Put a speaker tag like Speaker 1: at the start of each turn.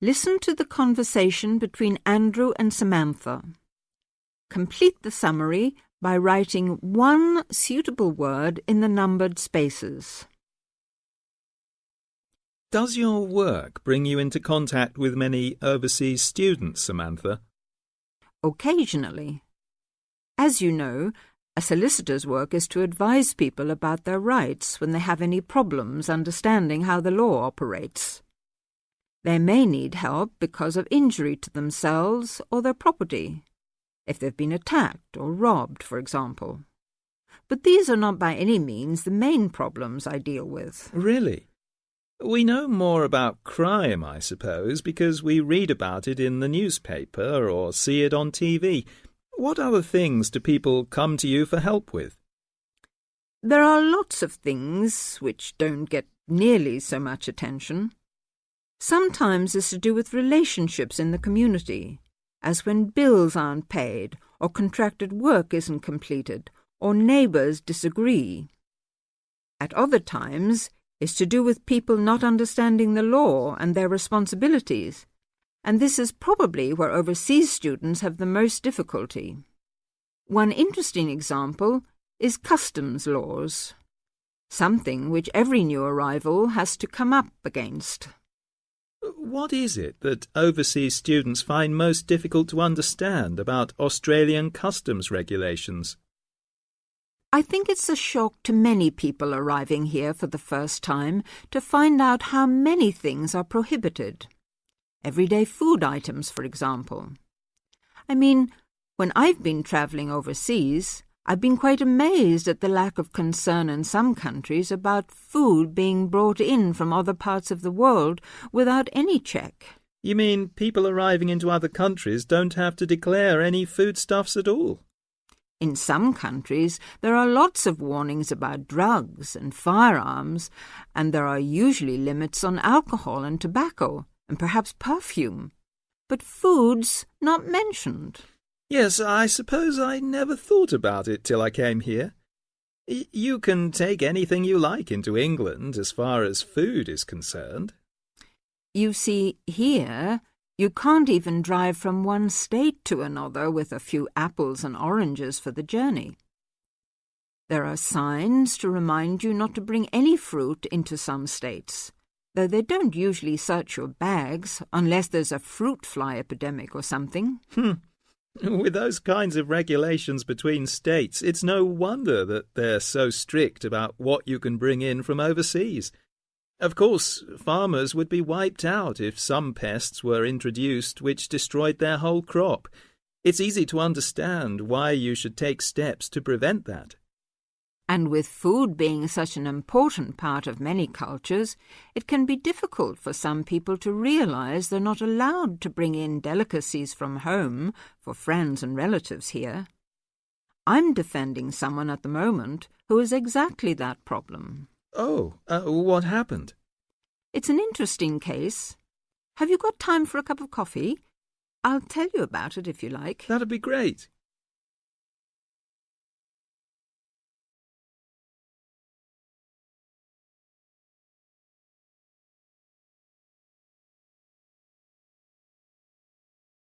Speaker 1: Listen to the conversation between Andrew and Samantha. Complete the summary by writing one suitable word in the numbered spaces.
Speaker 2: Does your work bring you into contact with many overseas students, Samantha?
Speaker 1: Occasionally. As you know, a solicitor's work is to advise people about their rights when they have any problems understanding how the law operates. They may need help because of injury to themselves or their property, if they've been attacked or robbed, for example. But these are not by any means the main problems I deal with.
Speaker 2: Really? We know more about crime, I suppose, because we read about it in the newspaper or see it on TV. What other things do people come to you for help with?
Speaker 1: There are lots of things which don't get nearly so much attention. Sometimes it's to do with relationships in the community, as when bills aren't paid, or contracted work isn't completed, or neighbours disagree. At other times, it's to do with people not understanding the law and their responsibilities, and this is probably where overseas students have the most difficulty. One interesting example is customs laws, something which every new arrival has to come up against.
Speaker 2: What is it that overseas students find most difficult to understand about Australian customs regulations?
Speaker 1: I think it's a shock to many people arriving here for the first time to find out how many things are prohibited. Everyday food items, for example. I mean, when I've been travelling overseas, I've been quite amazed at the lack of concern in some countries about food being brought in from other parts of the world without any check.
Speaker 2: You mean people arriving into other countries don't have to declare any foodstuffs at all?
Speaker 1: In some countries, there are lots of warnings about drugs and firearms, and there are usually limits on alcohol and tobacco, and perhaps perfume. But food's not mentioned.
Speaker 2: Yes, I suppose I never thought about it till I came here. You can take anything you like into England as far as food is concerned.
Speaker 1: You see, here, you can't even drive from one state to another with a few apples and oranges for the journey. There are signs to remind you not to bring any fruit into some states, though they don't usually search your bags unless there's a fruit fly epidemic or something.
Speaker 2: With those kinds of regulations between states, it's no wonder that they're so strict about what you can bring in from overseas. Of course, farmers would be wiped out if some pests were introduced which destroyed their whole crop. It's easy to understand why you should take steps to prevent that.
Speaker 1: And with food being such an important part of many cultures, it can be difficult for some people to realize they're not allowed to bring in delicacies from home for friends and relatives here. I'm defending someone at the moment who has exactly that problem.
Speaker 2: Oh, what happened?
Speaker 1: It's an interesting case. Have you got time for a cup of coffee? I'll tell you about it if you like.
Speaker 2: That'd be great.